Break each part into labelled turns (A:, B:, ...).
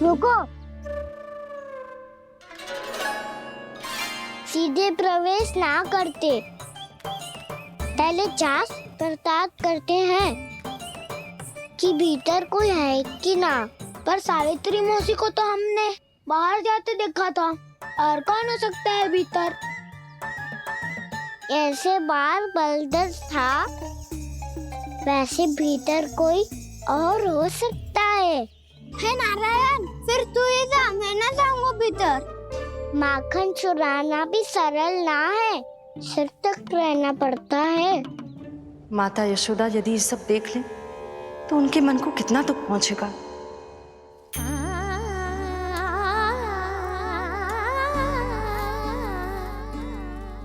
A: रुको, सीधे प्रवेश ना करते, पहले जांच पड़ताल करते हैं कि भीतर कोई है कि ना। पर सावित्री मौसी को तो हमने बाहर जाते देखा था, और कौन हो सकता है भीतर? ऐसे बार बलदर था, वैसे भीतर कोई और हो सकता है नारायण? फिर तू ही जा, मैं ना जाऊंगा भीतर। माखन चुराना भी सरल ना है, सतर्क रहना पड़ता है।
B: माता यशोदा यदि ये सब देख लें तो उनके मन को कितना दुख पहुंचेगा।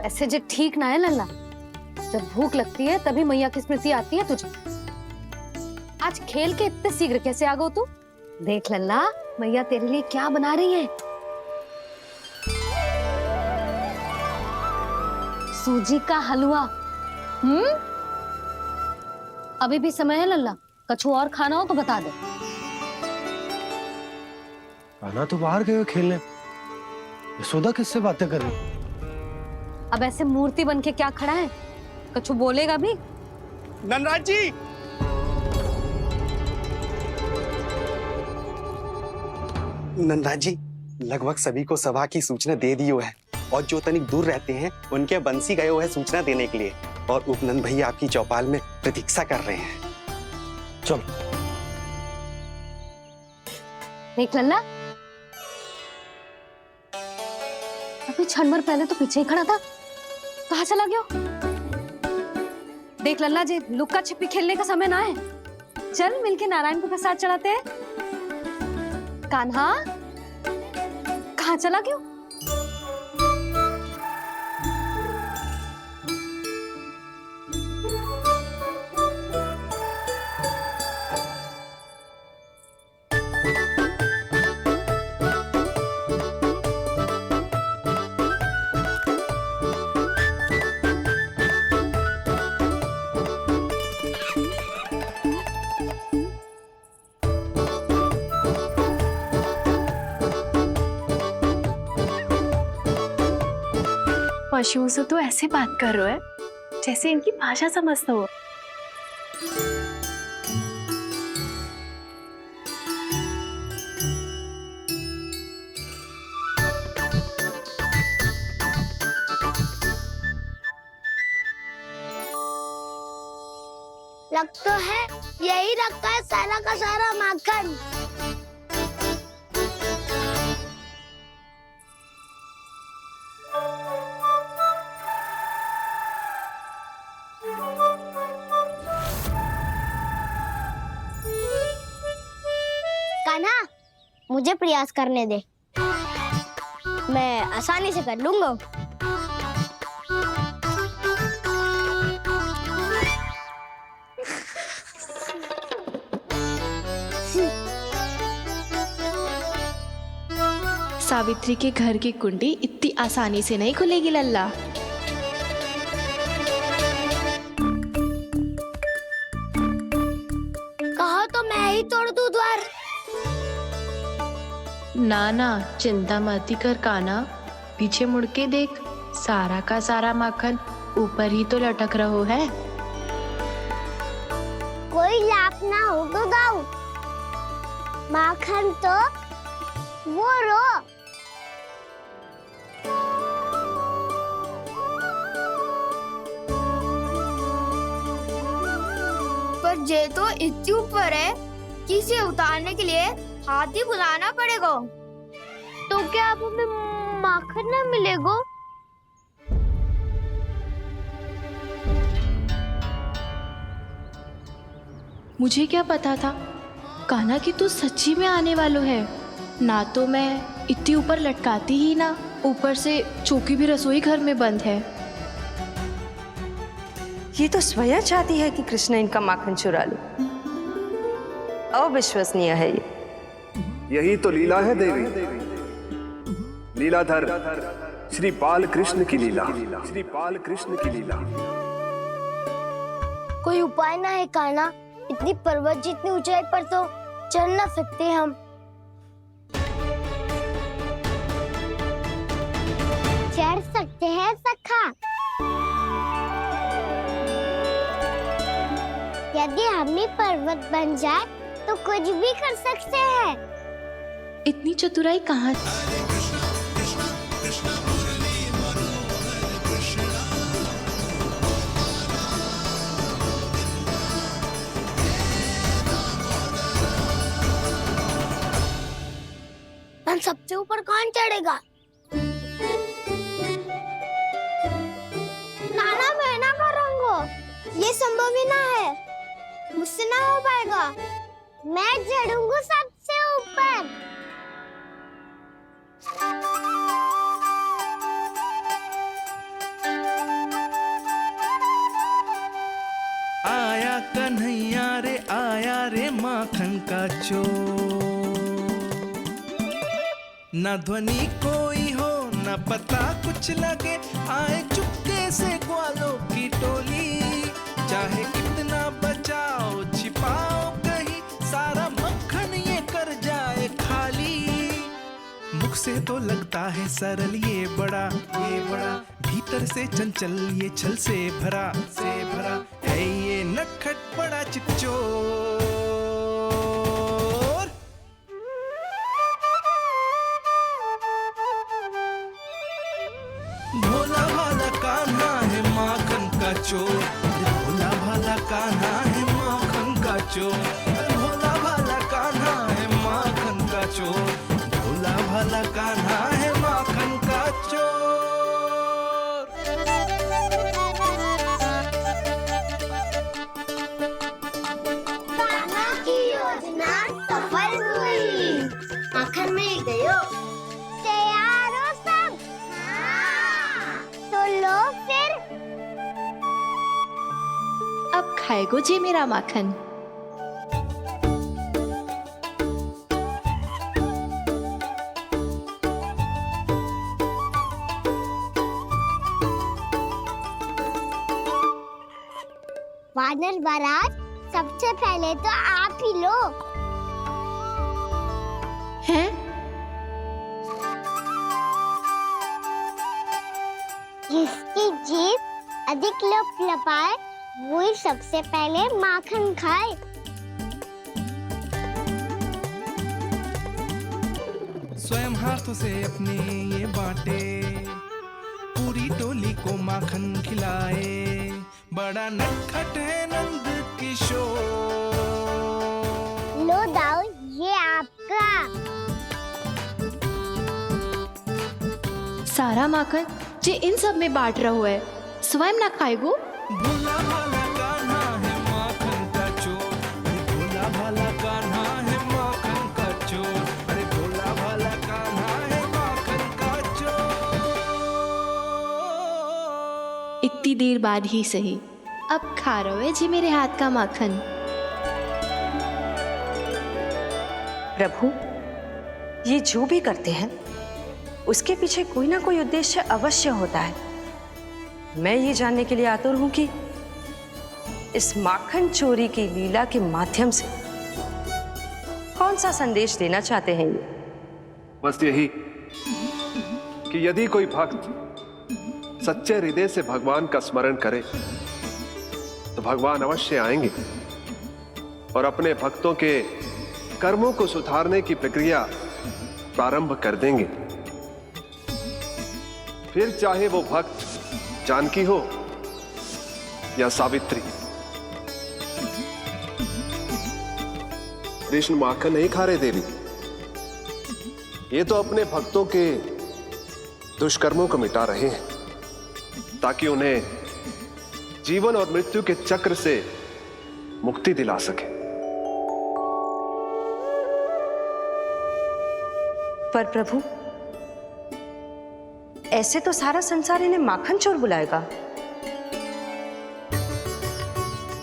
C: ऐसे जो ठीक ना है लल्ला, जब भूख लगती है तभी मैया की स्मृति आती है तुझे। आज खेल के इतने शीघ्र कैसे आ गो तू? देख लल्ला, मैया तेरे लिए क्या बना रही है। सूजी का हलवा। अभी भी समय है लल्ला, कछु और खाना हो तो बता दे।
D: आना तो बाहर गए खेलने, यशोदा किससे बातें कर रही?
C: अब ऐसे मूर्ति बन के क्या खड़ा है, कछु बोलेगा भी?
E: ननराज जी, नंदराज जी, लगभग सभी को सभा की सूचना दे दी है, और जो तनिक दूर रहते हैं उनके बंसी गए हुए हैं सूचना देने के लिए, और उपनंद भैया आपकी चौपाल में प्रतीक्षा कर रहे हैं।
D: चल।
C: देख लल्ला, अभी क्षण भर पहले तो पीछे ही खड़ा था, कहाँ चला गया? देख लल्ला जी, लुक्का छिपी खेलने का समय ना है, चल मिलके नारायण को प्रसाद चढ़ाते हैं। कान्हा, कहाँ चला गया?
F: पशुओं से तो ऐसे बात कर रहे हो जैसे इनकी भाषा समझते हो।
A: लग तो है यही रखा है सारा का सारा माखन। कान्हा, मुझे प्रयास करने दे, मैं आसानी से कर लूंगा।
F: सावित्री के घर की कुंडी इतनी आसानी से नहीं खुलेगी लल्ला।
A: कहो तो मैं ही तोड़ दूं द्वार।
F: ना ना, चिंता मत कर कान्हा, पीछे मुड़ के देख, सारा का सारा माखन ऊपर ही तो लटक रहो है।
A: कोई लाभ ना हो तो दाऊ, माखन तो वो रो।
G: पर जे तो इतनी ऊपर है कि इसे उतारने के लिए हाथी बुलाना पड़ेगा।
A: तो क्या अब हमें माखन ना मिलेगा?
F: मुझे क्या पता था कान्हा कि तू सच्ची में आने वालो है। ना तो मैं इतनी ऊपर लटकाती ही ना, ऊपर से चौकी भी रसोई घर में बंद है।
B: ये तो स्वयं चाहती है कि कृष्ण इनका माखन चुरा ले। अविश्वसनीय है ये।
H: यही तो लीला है देवी, लीलाधर श्री बाल कृष्ण की लीला, श्री बाल कृष्ण की लीला।
A: कोई उपाय ना है कान्हा? इतनी पर्वत जितनी ऊंचाई पर तो चढ़ ना सकते हम। कर सकते हैं सखा। यदि हम ही पर्वत बन जाए तो कुछ भी कर सकते हैं।
F: इतनी चतुराई कहाँ थी?
A: हम सबसे ऊपर कौन चढ़ेगा? नाना मैं ना करूँगा, ये संभव ही ना है, मुझसे ना हो पाएगा। मैं चढ़ूंगा सबसे ऊपर।
I: आया कन्हैया रे आया रे माखन का चोर, न ध्वनि कोई हो न पता कुछ लगे, आए चुपके से ग्वालों की टोली। चाहे कितना बचाओ छिपाओ कहीं, सारा मक्खन ये कर जाए खाली। मुख से तो लगता है सरल ये बड़ा भीतर से चंचल ये छल से भरा है ये नटखट बड़ा चिकचोर। भोला भाला कान्हा है माखन का चोर, भोला भाला कान्हा है माखन का चोर, भोला भाला कान्हा है माखन का चोर, भोला भाला कान्हा है माखन का चोर।
A: कान्हा की योजना सफल हुई, माखन मिल गयो। तैयार हो सब? तो लो फिर।
F: अब खाएगो जे मेरा माखन।
A: वानर महाराज, सबसे पहले तो आप ही लो।
F: हैं?
A: जिसकी जीभ अधिक लपलपाए वही सबसे पहले माखन खाए।
I: स्वयं हाथों से अपने ये बांटे, पूरी टोली को माखन खिलाए, बड़ा नटखट है नंद किशोर।
A: लो दाऊ, ये आपका।
F: सारा माखन जे इन सब में बांट रहो है, स्वयं ना खाएगो।
I: भोला भाला कान्हा है माखन का चोर, अरे भोला भाला कान्हा है माखन का चोर, अरे भोला भाला कान्हा है माखन का चोर।
F: इतनी देर बाद ही सही, अब खा रहे है जी मेरे हाथ का माखन।
B: प्रभु, ये जो भी करते हैं उसके पीछे कोई ना कोई उद्देश्य अवश्य होता है। मैं ये जानने के लिए आतुर हूं कि इस माखन चोरी की लीला के माध्यम से कौन सा संदेश देना चाहते हैं ये।
H: बस यही कि यदि कोई भक्त सच्चे हृदय से भगवान का स्मरण करे तो भगवान अवश्य आएंगे और अपने भक्तों के कर्मों को सुधारने की प्रक्रिया प्रारंभ कर देंगे। फिर चाहे वो भक्त जानकी हो या सावित्री। कृष्ण माखन नहीं खा रहे देवी, ये तो अपने भक्तों के दुष्कर्मों को मिटा रहे हैं ताकि उन्हें जीवन और मृत्यु के चक्र से मुक्ति दिला सके।
B: पर प्रभु, ऐसे तो सारा संसार इन्हें माखन चोर बुलाएगा।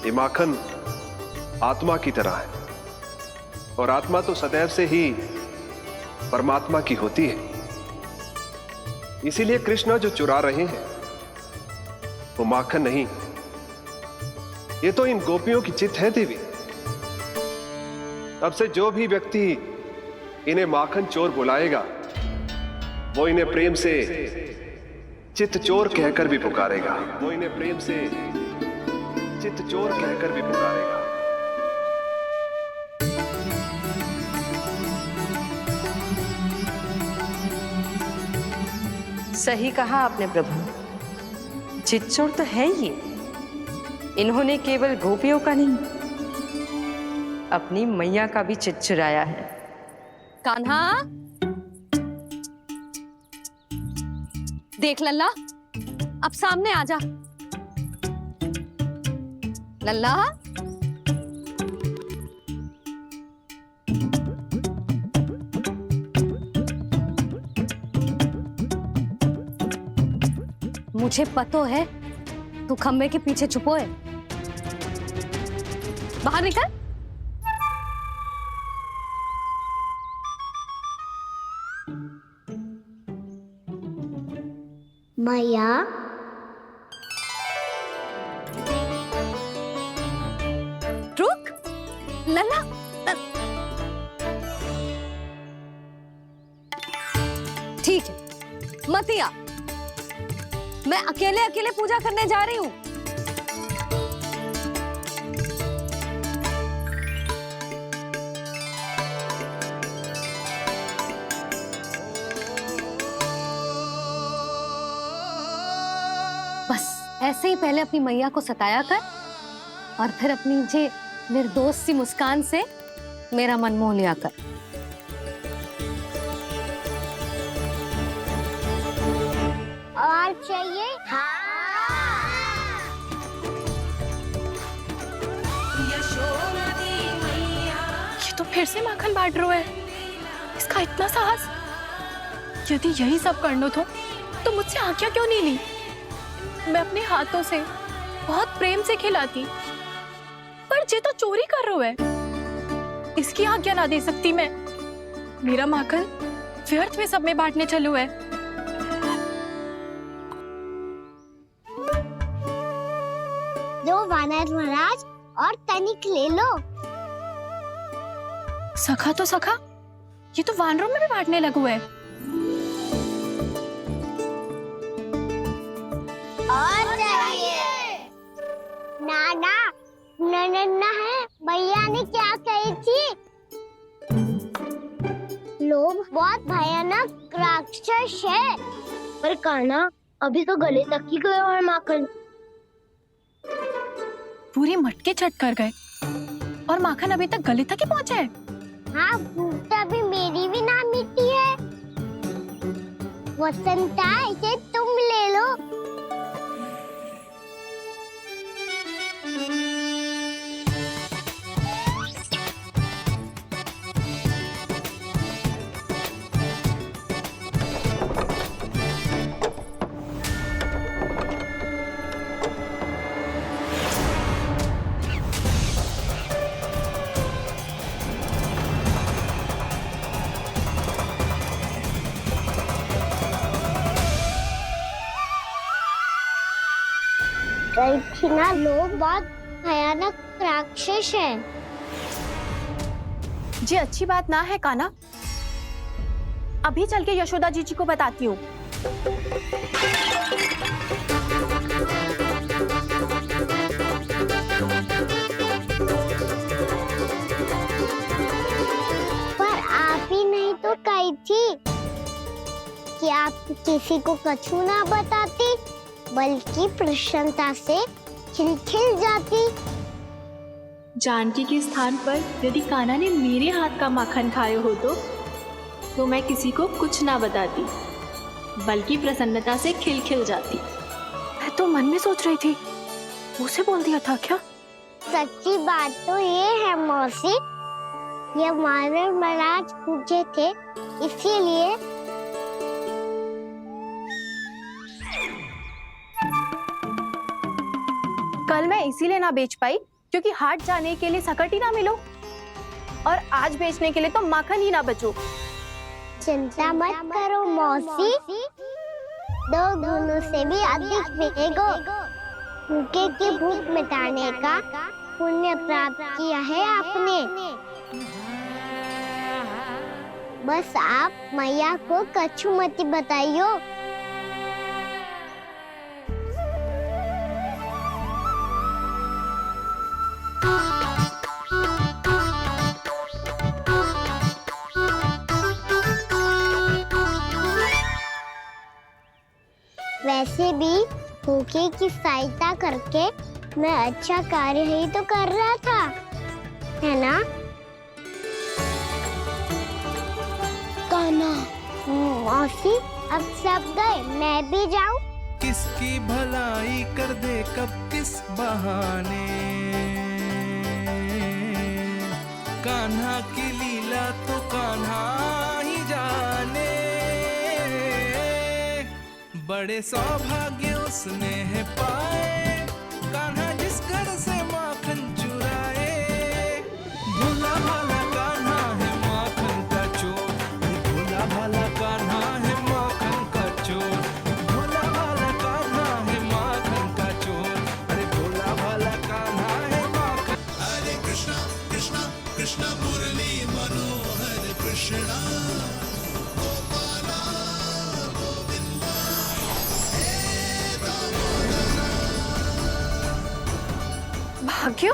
H: ये माखन आत्मा की तरह है और आत्मा तो सदैव से ही परमात्मा की होती है। इसीलिए कृष्ण जो चुरा रहे हैं वो माखन नहीं, ये तो इन गोपियों की चित है देवी। अब से जो भी व्यक्ति इन्हें माखन चोर बुलाएगा वो इन्हें प्रेम से चित चोर कहकर भी पुकारेगा, वो इन्हें प्रेम से चित चोर कहकर भी पुकारेगा।
B: सही कहा आपने प्रभु, चितचोर तो है ये। इन्होंने केवल गोपियों का नहीं, अपनी मैया का भी चित चुराया है।
C: कान्हा, देख लल्ला, अब सामने आ जा। लल्ला, मुझे पतो है तू खम्बे के पीछे छुपो है। बाहर निकल।
A: मैया,
C: रुक लल्ला, ठीक है मत आ, मैं अकेले अकेले पूजा करने जा रही हूँ। बस ऐसे ही पहले अपनी मैया को सताया कर और फिर अपनी जे निर्दोष सी मुस्कान से मेरा मन मोह लिया कर।
A: और चाहिए?
F: ये तो फिर से माखन बांट रहा है। इसका इतना साहस। यदि यही सब करना था तो मुझसे आज्ञा क्यों नहीं ली? मैं अपने हाथों से बहुत प्रेम से खिलाती, पर ये तो चोरी कर रहा है। इसकी आज्ञा ना दे सकती मैं। मेरा माखन व्यर्थ में सब में बांटने चलू है।
A: दो वानर महाराज और तनिक ले लो।
F: सखा तो सखा, ये तो वानरों में भी बांटने लगू है।
A: और चाहिए? नाना, नन्ना है। भैया ने क्या कही थी? लोभ बहुत भयानक राक्षस है। पर कान्हा, अभी तो गले तक ही गया है माखन।
F: पूरी मटके चट कर गए और माखन अभी तक गले तक ही पहुंचा है।
A: हाँ, भूख तभी मेरी भी ना मिटी है। वसंता, इसे तुम ले लो। ना, लोग बहुत भयानक राक्षस है।
F: जी अच्छी बात ना है कान्हा। अभी चल के यशोदा जी को बताती हूँ।
A: पर आप ही नहीं तो कही थी कि आप किसी को कछु ना बताती, बल्कि प्रसन्नता से खिलखिल जाती।
F: जानकी के स्थान पर यदि कान्हा ने मेरे हाथ का माखन खाया हो तो मैं किसी को कुछ ना बताती, बल्कि प्रसन्नता से खिलखिल जाती। मैं तो मन में सोच रही थी, उसे बोल दिया था क्या?
A: सच्ची बात तो ये है मौसी, ये वानर महाराज पूछे थे, इसीलिए।
F: कल मैं इसीलिए ना बेच पाई क्योंकि हाट जाने के लिए सकट ही ना मिलो, और आज बेचने के लिए तो माखन ही ना बचो।
A: चिंता मत करो मौसी, 2 गुनों से भी अधिक मिलेगा। भूखे की भूख मिटाने का पुण्य प्राप्त किया है आपने। बस आप मैया को कछु मत बताइयो। वैसे भी भूखे की सहायता करके मैं अच्छा कार्य ही तो कर रहा था, है ना? कान्हा, मौसी अब सब गए, मैं भी जाऊं?
I: किसकी भलाई कर दे कब किस बहाने, कान्हा की लीला तो कान्हा ही जाने। बड़े सौभाग्य उसने है पाए, कान्हा जिस घर से माखन चुराए। भोला भाला कान्हा है माखन का चोर, भोला भाला कान्हा है माखन का चोर, भोला भाला कान्हा है माखन का चोर, अरे भोला भाला कान्हा है माखन। हरे कृष्णा कृष्णा कृष्णा मुरली मनोहर कृष्णा,
F: भाग्य?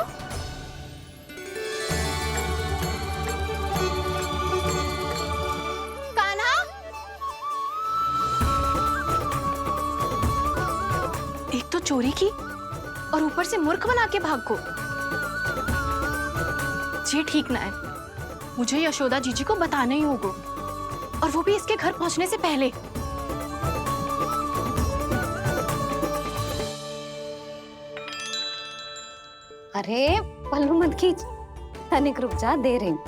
G: कान्हा,
F: एक तो चोरी की और ऊपर से मूर्ख बना के भाग को। ये ठीक ना है, मुझे यशोदा जीजी को बताना ही होगा, और वो भी इसके घर पहुंचने से पहले।
C: अरे पल्लू मत खींच, तनिक रुक जा, दे रही हूँ,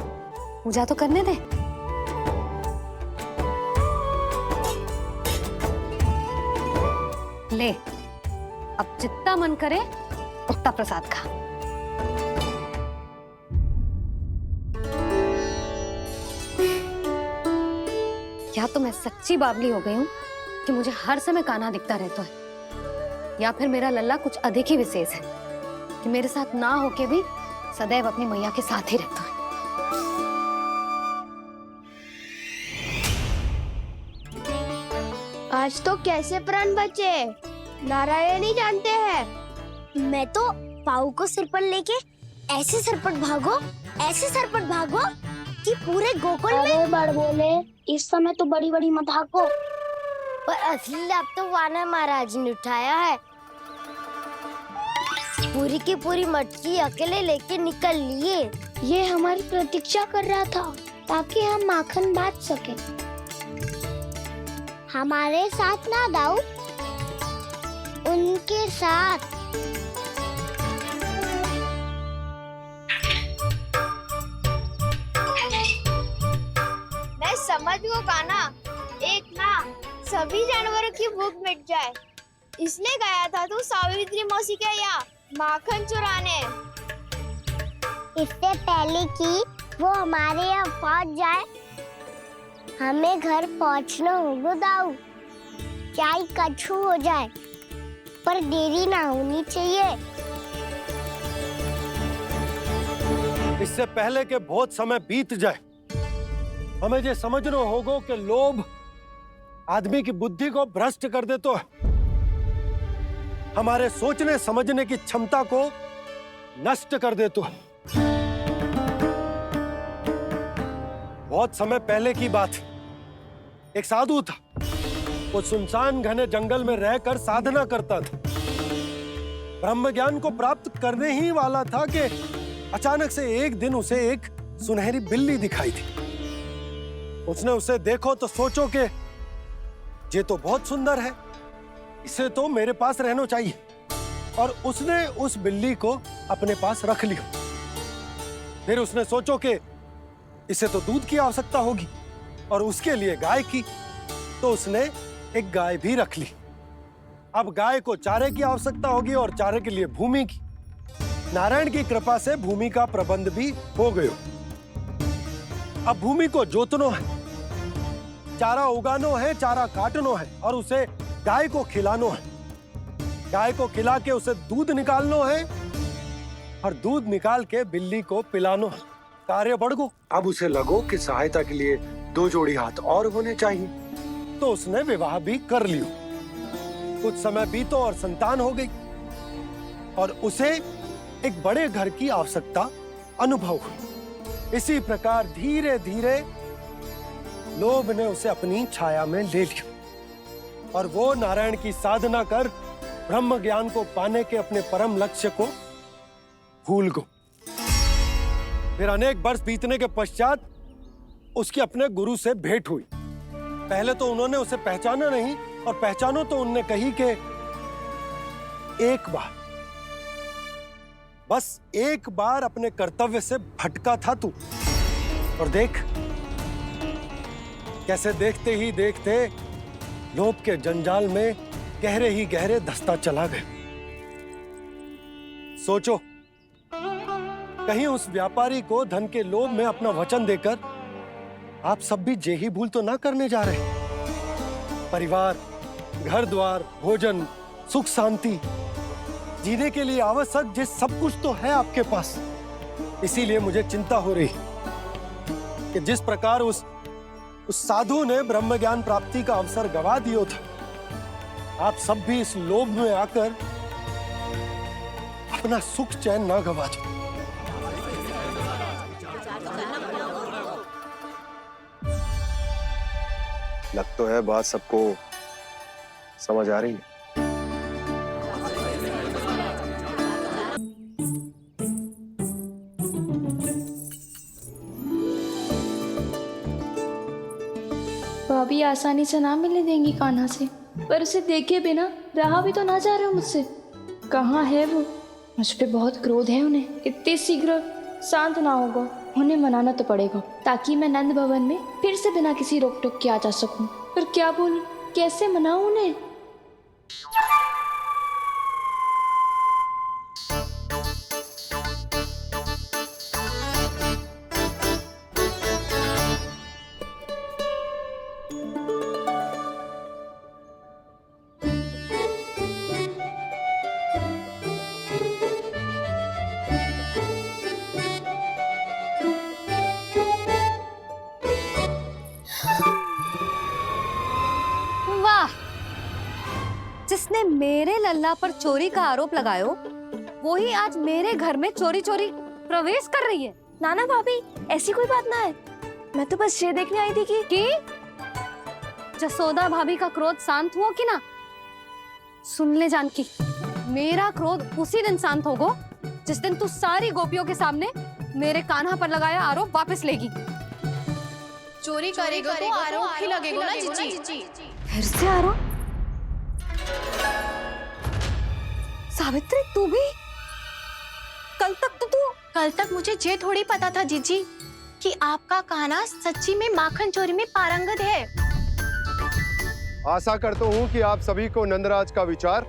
C: पूजा तो करने दे। ले, अब जितना मन करे उतना प्रसाद खा। या तो मैं सच्ची बावली हो गई हूँ कि मुझे हर समय कान्हा दिखता रहता है, या फिर मेरा लल्ला कुछ अधिक ही विशेष है कि मेरे साथ ना होके भी सदैव अपनी मैया के साथ ही रहता है।
G: आज तो कैसे प्राण बचे, नारायण ही जानते हैं।
A: मैं तो पाऊ को सिर पर लेके ऐसे सरपट भागो, ऐसे सरपट भागो कि पूरे गोकुल में बड़ बोले। इस समय तो बड़ी बड़ी मत हाको, पर असली लाभ तो वानर महाराज ने उठाया है। पूरी की पूरी मटकी अकेले लेके निकल लिए। ये हमारी प्रतीक्षा कर रहा था ताकि हम माखन बांट सके। हमारे साथ ना दाऊ, उनके साथ।
G: मैं समझ गो कान्हा, एक ना सभी जानवरों की भूख मिट जाए, इसलिए गया था तू सावित्री मौसी के यहाँ माखन चुराने।
A: इससे पहले कि वो हमारे यहाँ पहुँच जाए, हमें घर पहुँचना होगा दाऊ, चाहे कछु हो जाए, पर देरी ना होनी चाहिए।
D: इससे पहले के बहुत समय बीत जाए, हमें ये समझना होगा कि लोभ आदमी की बुद्धि को भ्रष्ट कर दे, तो हमारे सोचने समझने की क्षमता को नष्ट कर दे। तो बहुत समय पहले की बात, एक साधु था, वो सुनसान घने जंगल में रहकर साधना करता था। ब्रह्म ज्ञान को प्राप्त करने ही वाला था कि अचानक से एक दिन उसे एक सुनहरी बिल्ली दिखाई थी। उसने उसे देखो तो सोचो कि ये तो बहुत सुंदर है, इसे तो मेरे पास रहना चाहिए, और उसने उस बिल्ली को अपने पास रख लिया। फिर उसने सोचो कि इसे तो दूध की आवश्यकता होगी और उसके लिए गाय की, तो उसने एक गाय भी रख ली। अब गाय को चारे की आवश्यकता होगी और चारे के लिए भूमि की। नारायण की कृपा से भूमि का प्रबंध भी हो गयो। अब भूमि को जोतनो है, चारा उगानो है, चारा काटनो है, और उसे गाय को खिलानो है। गाय को खिला के उसे दूध निकालनो है, और दूध निकाल के बिल्ली को पिलानो है। कार्य बढ़ गो। अब उसे लगो कि सहायता के लिए 2 जोड़ी हाथ और होने चाहिए, तो उसने विवाह भी कर लियो। कुछ समय बीतो और संतान हो गई, और उसे एक बड़े घर की आवश्यकता अनुभव हुई। इसी प्रकार धीरे धीरे लोभ ने उसे अपनी छाया में ले लिया। और वो नारायण की साधना कर ब्रह्म ज्ञान को पाने के अपने परम लक्ष्य को भूल गो। फिर अनेक वर्ष बीतने के पश्चात उसकी अपने गुरु से भेंट हुई। पहले तो उन्होंने उसे पहचाना नहीं, और पहचानो तो उनने कही कि एक बार, बस एक बार अपने कर्तव्य से भटका था तू, और देख कैसे देखते ही देखते लोभ के जंजाल में गहरे ही गहरे धंसता चला गया। सोचो, कहीं उस व्यापारी को धन के लोभ में अपना वचन देकर आप सब भी जे ही भूल तो ना करने जा रहे। परिवार, घर द्वार, भोजन, सुख शांति, जीने के लिए आवश्यक जिस सब कुछ तो है आपके पास। इसीलिए मुझे चिंता हो रही कि जिस प्रकार उस साधु ने ब्रह्म ज्ञान प्राप्ति का अवसर गवा दिया था, आप सब भी इस लोभ में आकर अपना सुख चैन ना गवा दो।
H: लग तो है बात सबको समझ आ रही है।
J: भाभी आसानी से ना मिलने देंगी कान्हा से, पर उसे देखे बिना रहा भी तो ना जा रहा मुझसे। कहाँ है वो? मुझ पे बहुत क्रोध है उन्हें। इतने शीघ्र शांत ना होगा, उन्हें मनाना तो पड़ेगा, ताकि मैं नंद भवन में फिर से बिना किसी रोक टोक के आ जा सकूं। पर क्या बोलूं, कैसे मनाऊं उन्हें?
C: जिसने मेरे लल्ला पर चोरी का आरोप लगायो, वो ही आज मेरे घर में चोरी चोरी प्रवेश कर रही है।
J: नाना भाभी, ऐसी कोई बात ना है। मैं तो बस ये देखने आई थी कि
C: जसोदा भाभी का क्रोध शांत हुआ कि ना? सुन ले जानकी, मेरा क्रोध उसी दिन शांत होगा जिस दिन तू सारी गोपियों के सामने मेरे कान्हा पर लगाया आरोप वापस लेगी।
F: चोरी करेगा तो आरोप ही लगेगा ना जीजी।
C: फिर से आरोप? सावित्री, तू भी?
F: कल तक मुझे ये थोड़ी पता था जीजी कि आपका कान्हा सच्ची में माखन चोरी में पारंगत है।
H: आशा करता हूं कि आप सभी को नंदराज का विचार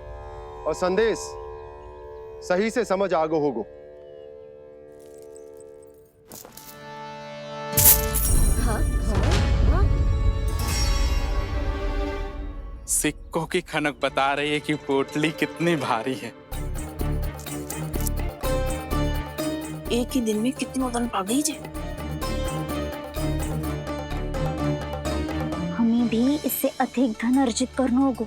H: और संदेश सही से समझ आगो होगो।
K: सिक्कों की खनक बता रही है कि पोटली कितनी भारी है।
L: एक ही दिन में कितनी धन पा गई जे।
A: हमें भी इससे अधिक धन अर्जित करना होगा,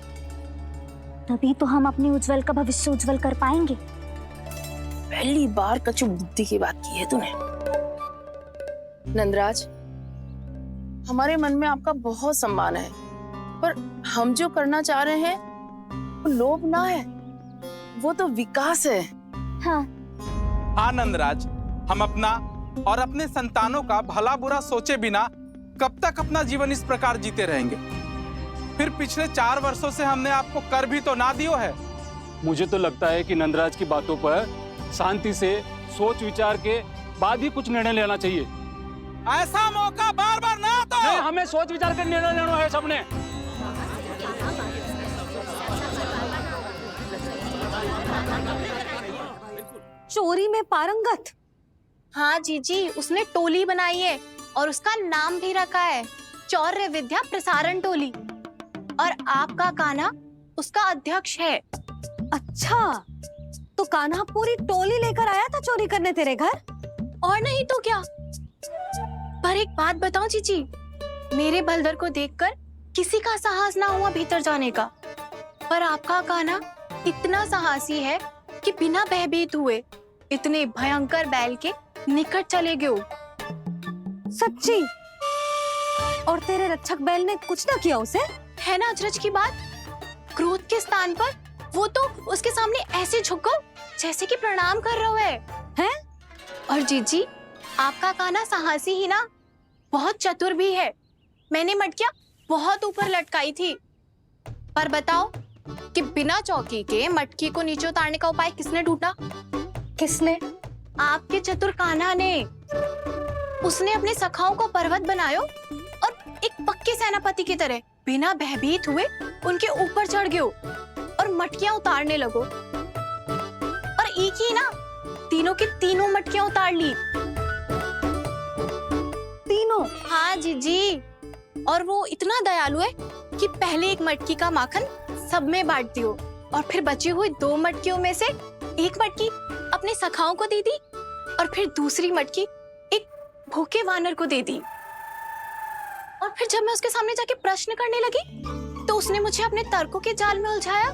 A: तभी तो हम अपने उज्जवल का भविष्य उज्जवल कर पाएंगे।
L: पहली बार कछु बुद्धि की बात की है तूने। नंदराज, हमारे मन में आपका बहुत सम्मान है, पर हम जो करना चाह रहे हैं वो लोभ ना है, वो तो विकास है।
K: हाँ नंदराज, हम अपना और अपने संतानों का भला बुरा सोचे बिना कब तक अपना जीवन इस प्रकार जीते रहेंगे? फिर पिछले 4 वर्षों से हमने आपको कर भी तो ना दियो है।
M: मुझे तो लगता है कि नंदराज की बातों पर शांति से सोच विचार के बाद ही कुछ निर्णय लेना चाहिए।
K: ऐसा मौका बार बार ना आता।
M: नहीं, हमें सोच विचार कर निर्णय लेना है सबने।
C: चोरी में पारंगत?
F: हाँ जीजी, उसने टोली बनाई है और उसका नाम भी रखा है चौर्य विद्या प्रसारण टोली, और आपका कान्हा उसका अध्यक्ष है।
C: अच्छा, तो कान्हा पूरी टोली लेकर आया था चोरी करने तेरे घर?
F: और नहीं तो क्या। पर एक बात बताऊं जीजी, मेरे बलदर को देखकर किसी का साहस ना हुआ भीतर जाने का, पर आपका कान्हा इतना साहसी है कि बिना भयभीत हुए इतने भयंकर बैल के निकट चले गए।
C: सच्ची? और तेरे रक्षक बैल ने कुछ ना किया उसे?
F: है ना अचरज की बात। क्रोध के स्थान पर वो तो उसके सामने ऐसे झुको जैसे कि प्रणाम कर रहा है हैं? और जीजी, आपका कान्हा साहसी ही ना, बहुत चतुर भी है। मैंने मटकियां बहुत ऊपर लटकाई थी, पर बताओ कि बिना चौकी के मटकी को नीचे उतारने का उपाय किसने ढूंढा?
C: किसने?
F: आपके चतुर कान्हा ने। उसने अपने सखाओं को पर्वत बनायो और एक पक्के सेनापति की तरह बिना भयभीत हुए उनके ऊपर चढ़ गयो और मटकियां उतारने लगो। और एक ही ना, तीनों की तीनों मटकियां उतार ली।
C: तीनों?
F: हाँ जीजी। और वो इतना दयालु है कि पहले एक मटकी का माखन सब में बांट दियो और फिर बची हुई 2 मटकियों में से एक मटकी अपने सखाओं को दे दी और फिर दूसरी मटकी एक भूखे वानर को दे दी। और फिर जब मैं उसके सामने जाके प्रश्न करने लगी तो उसने मुझे अपने तर्कों के जाल में उलझाया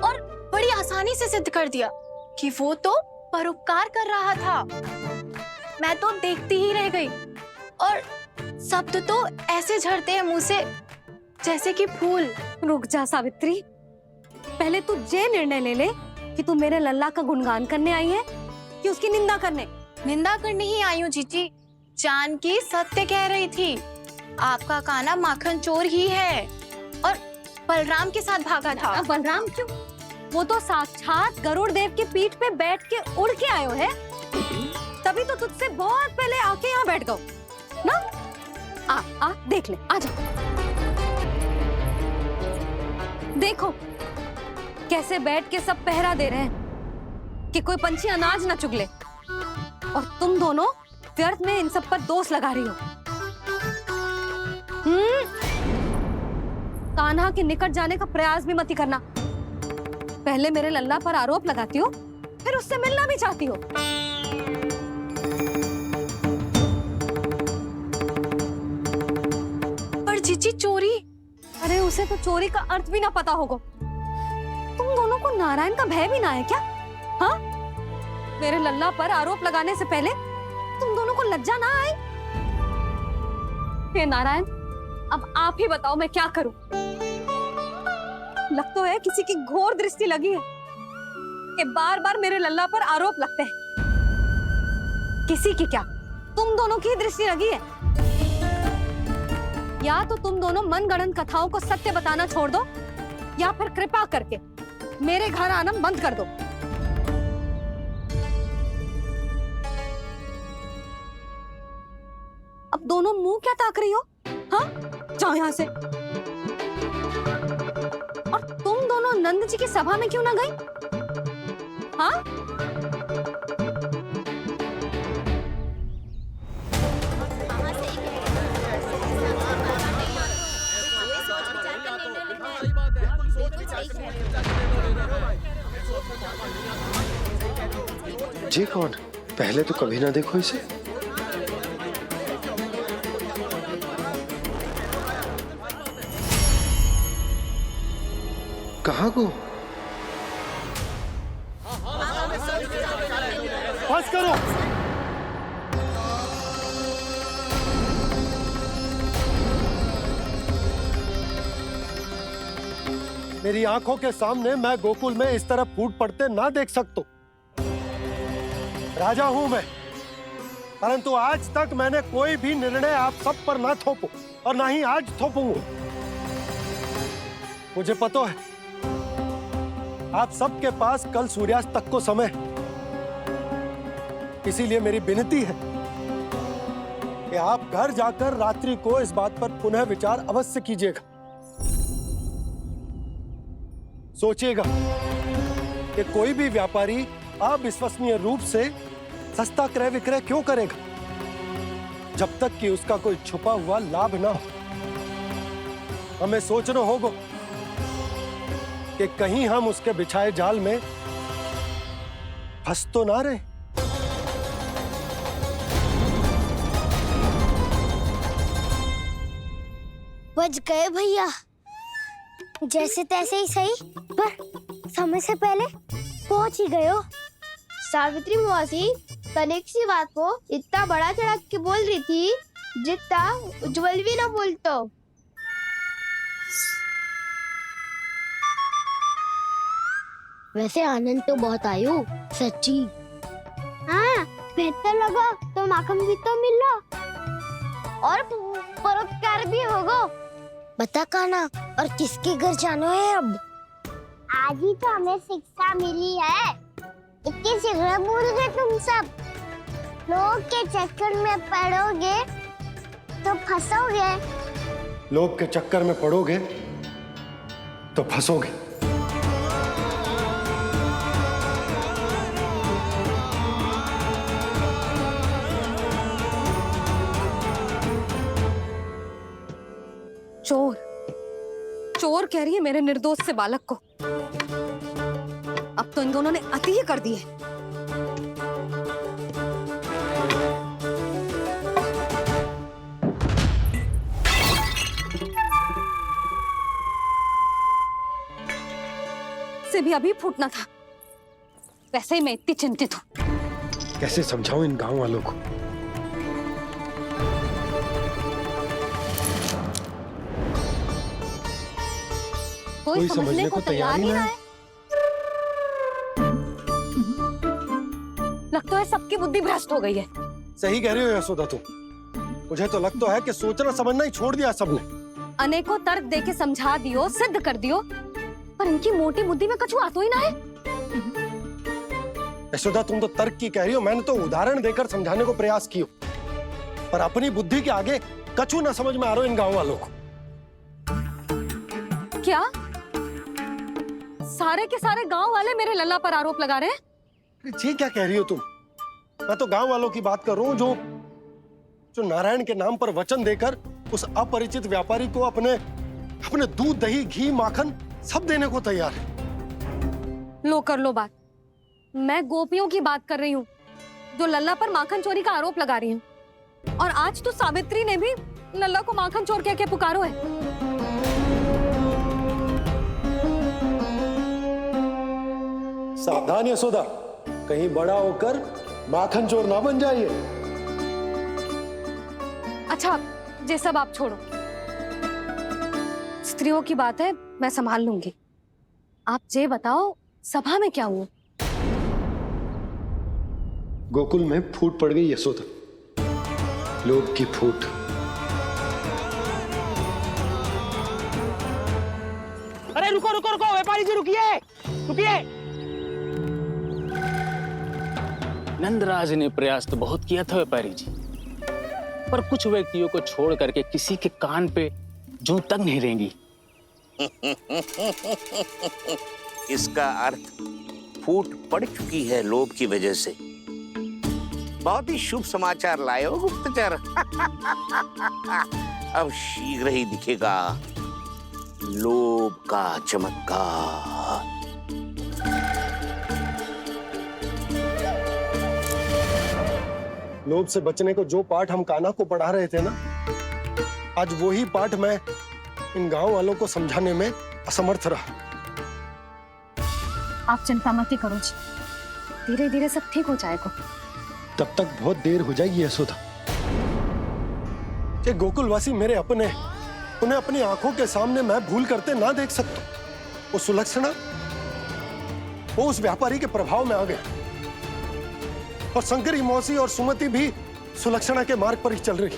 F: और बड़ी आसानी से सिद्ध कर दिया कि वो तो परोपकार कर रहा था। मैं तो देखती ही रह गई और शब्द तो ऐसे झड़ते हैं मुंह से जैसे कि फूल।
C: रुक जा सावित्री, पहले तू ये निर्णय ले ले कि तू मेरे लल्ला का गुणगान करने आई है कि उसकी निंदा करने?
F: निंदा करने ही आई हूँ जीजी। जानकी सत्य कह रही थी, आपका कान्हा माखन चोर ही है और बलराम के साथ भागा था।
C: बलराम क्यों? वो तो साक्षात गरुड़ देव की पीठ पे बैठ के उड़ के आयो है, तभी तो तुझसे बहुत पहले आके यहाँ बैठ गओ ना। आ देख ले, आ जा। देखो कैसे बैठ के सब पहरा दे रहे हैं कि कोई पंछी अनाज ना चुगले, और तुम दोनों व्यर्थ में इन सब पर दोष लगा रही हो। कान्हा के निकट जाने का प्रयास भी मत ही करना। पहले मेरे लल्ला पर आरोप लगाती हो, फिर उससे मिलना भी चाहती हो।
F: पर जीजी चोरी?
C: अरे उसे तो चोरी का अर्थ भी ना पता होगा। तुम दोनों को नारायण का भय भी ना है क्या? हाँ, मेरे लल्ला पर आरोप लगाने से पहले तुम दोनों को लज्जा ना आई? हे नारायण, अब आप ही बताओ मैं क्या करूं। लग तो है किसी की घोर दृष्टि लगी है कि बार बार मेरे लल्ला पर आरोप लगते हैं। किसी की क्या, तुम दोनों की दृष्टि लगी है। या तो तुम दोनों मनगढ़ंत कथाओं को सत्य बताना छोड़ दो, या फिर कृपा करके मेरे घर आना बंद कर दो। अब दोनों मुंह क्या ताक रही हो? हाँ, जाओ यहां से। और तुम दोनों नंद जी की सभा में क्यों ना गई? हाँ?
D: जी कौन? पहले तो कभी ना देखो इसे। कहाँ को? बस करो। मेरी आंखों के सामने मैं गोकुल में इस तरह फूट पड़ते ना देख सकता। राजा हूं मैं, परंतु आज तक मैंने कोई भी निर्णय आप सब पर ना थोपो और ना ही आज थोपूंगा। मुझे पता है आप सबके पास कल सूर्यास्त तक को समय, इसीलिए मेरी विनती है कि आप घर जाकर रात्रि को इस बात पर पुनः विचार अवश्य कीजिएगा। सोचिएगा कि कोई भी व्यापारी अविश्वसनीय रूप से सस्ता क्रय विक्रय क्यों करेगा जब तक कि उसका कोई छुपा हुआ लाभ ना हो। हमें सोचना होगा कि कहीं हम उसके बिछाए जाल में फंस तो ना रहे।
A: बच गए भैया, जैसे तैसे ही सही, पर समय से पहले पहुंच ही गए हो।
G: सावित्री मौसी कनेक सी बात को इतना बड़ा चढ़ा के बोल रही थी जितना उज्जवल भी ना बोलतो।
A: वैसे आनंद तो बहुत आयो, सच्ची। हाँ, बेहतर लगा तो माखन भी तो मिला और परोपकार भी होगा। बता काना, और किसके घर जाना है अब? आज ही तो हमें शिक्षा मिली है। इतनी शीघ्र भूल गए तुम सब। लोग के चक्कर में पड़ोगे तो फंसोगे।
D: लोग के चक्कर में पड़ोगे तो फंसोगे।
C: चोर चोर कह रही है मेरे निर्दोष से बालक को। अब तो इन दोनों ने अति ही कर दी है। से भी अभी फूटना था। वैसे ही मैं इतनी चिंतित हूं।
D: कैसे समझाऊं इन गांव वालों को?
C: कोई समझने को तैयार ही ना है। लगता है सबकी बुद्धि भ्रष्ट हो गई है।
D: सही कह रही हो यशोदा तुम। मुझे तो लगता है कि सोचना समझना ही छोड़ दिया सबने।
C: अनेकों तर्क देके समझा दियो, सिद्ध कर दियो, पर इनकी मोटी बुद्धि में कछु आता ही ना है।
D: यशोदा तुम तो तर्क की कह रही हो, मैंने तो उदाहरण देकर समझाने को प्रयास किया, पर अपनी बुद्धि के आगे कछु ना समझ में आ रहा इन गांव वालों को।
C: क्या सारे के सारे गांव वाले मेरे लल्ला पर आरोप लगा रहे हैं?
D: जी क्या कह रही हो तुम? मैं तो गांव वालों की बात कर रहा हूँ जो नारायण के नाम पर वचन देकर उस अपरिचित व्यापारी को अपने दूध, दही, घी, माखन सब देने को तैयार है।
C: लो कर लो बात। मैं गोपियों की बात कर रही हूँ जो लल्ला पर माखन चोरी का आरोप लगा रही हूँ। और आज तो सावित्री ने भी लल्ला को माखन चोर कह के पुकारो है।
D: सावधान यशोदा, कहीं बड़ा होकर माखन चोर ना बन जाइए।
C: अच्छा, ये सब आप छोड़ो। स्त्रियों की बात है, मैं संभाल लूंगी। आप ये बताओ, सभा में क्या हुआ?
D: गोकुल में फूट पड़ गई यशोदा, लोभ की फूट।
N: अरे रुको रुको रुको, व्यापारी जी रुकिए रुकिए।
O: नंदराज ने प्रयास तो बहुत किया था व्यापारी जी, पर कुछ व्यक्तियों को छोड़ करके किसी के कान पे जूं तक नहीं रेंगी।
P: इसका अर्थ फूट पड़ चुकी है लोभ की वजह से। बहुत ही शुभ समाचार लाए हो गुप्तचर। अब शीघ्र ही दिखेगा लोभ का चमत्कार।
D: लोभ से बचने को जो पाठ हम कान्हा को पढ़ा रहे थे ना, आज वही पाठ मैं इन गांव वालों को समझाने में असमर्थ रहा।
C: आप चिंता मत करो जी, धीरे धीरे सब ठीक हो जाएगा।
D: तब तक बहुत देर हो जाएगी यशोदा। ये गोकुलवासी मेरे अपने, उन्हें अपनी आंखों के सामने मैं भूल करते ना देख सकता। वो सुलक्षणा, वो उस व्यापारी के प्रभाव में आ गए, और शंकरी मौसी और सुमति भी सुलक्षणा के मार्ग पर ही चल रही।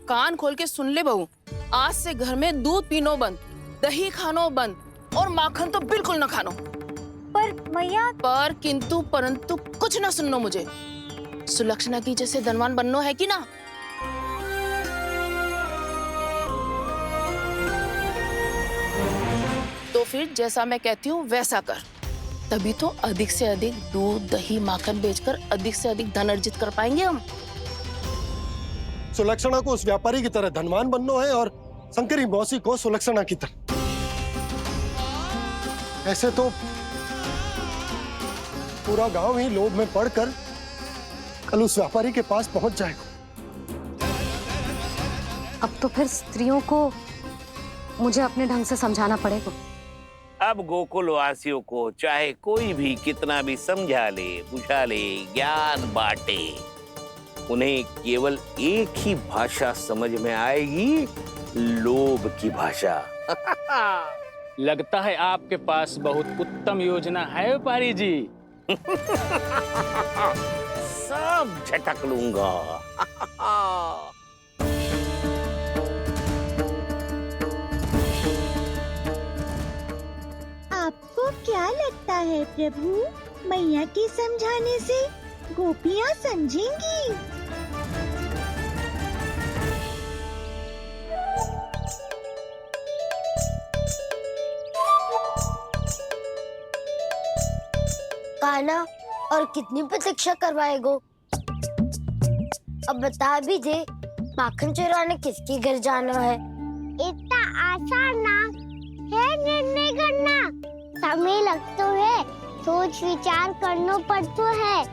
L: कान खोल के सुन ले बहू, आज से घर में दूध पीनो बंद, दही खानो बंद, और माखन तो बिल्कुल न खानो।
A: पर मैया,
L: पर किंतु परंतु कुछ ना सुननो मुझे। सुलक्षणा की जैसे धनवान बननो है कि ना? तो फिर जैसा मैं कहती हूँ वैसा कर, तभी तो अधिक से अधिक दूध, दही, माखन बेचकर अधिक से अधिक धन अर्जित कर पाएंगे हम।
D: सुलक्षणा को उस व्यापारी की तरह धनवान बनना है और शंकरी मौसी को सुलक्षणा की तरह। ऐसे तो पूरा गांव ही लोभ में पड़कर कल उस व्यापारी के पास पहुंच जाएगा।
C: अब तो फिर स्त्रियों को मुझे अपने ढंग से समझाना पड़ेगा।
P: अब गोकुल वासियों को चाहे कोई भी कितना भी समझा ले, बुझा ले, ज्ञान बांटे, उन्हें केवल एक ही भाषा समझ में आएगी, लोभ की भाषा।
O: लगता है आपके पास बहुत उत्तम योजना है व्यापारी जी।
P: सब झटक लूंगा।
A: आपको क्या लगता है प्रभु, मैया के समझाने से गोपियाँ समझेंगी?
G: कान्हा, और कितनी प्रतीक्षा करवाएगो? अब बता भी दे, माखन चुराने किसके घर जाना है?
A: इतना आसान ना है निर्णय करना, समय लगता है, सोच विचार करना पड़ता है।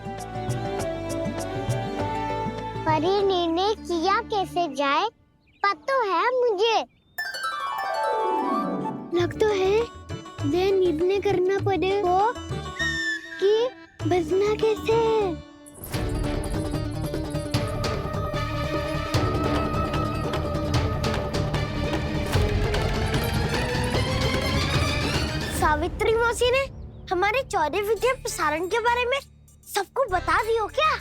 A: पर ये निर्णय किया कैसे जाए पता है मुझे। लगता है वे निर्णय करना पड़ेगा कि बचना कैसे है।
G: सावित्री मौसी ने हमारे 14 विद्या प्रसारण के बारे में सबको बता दियो क्या?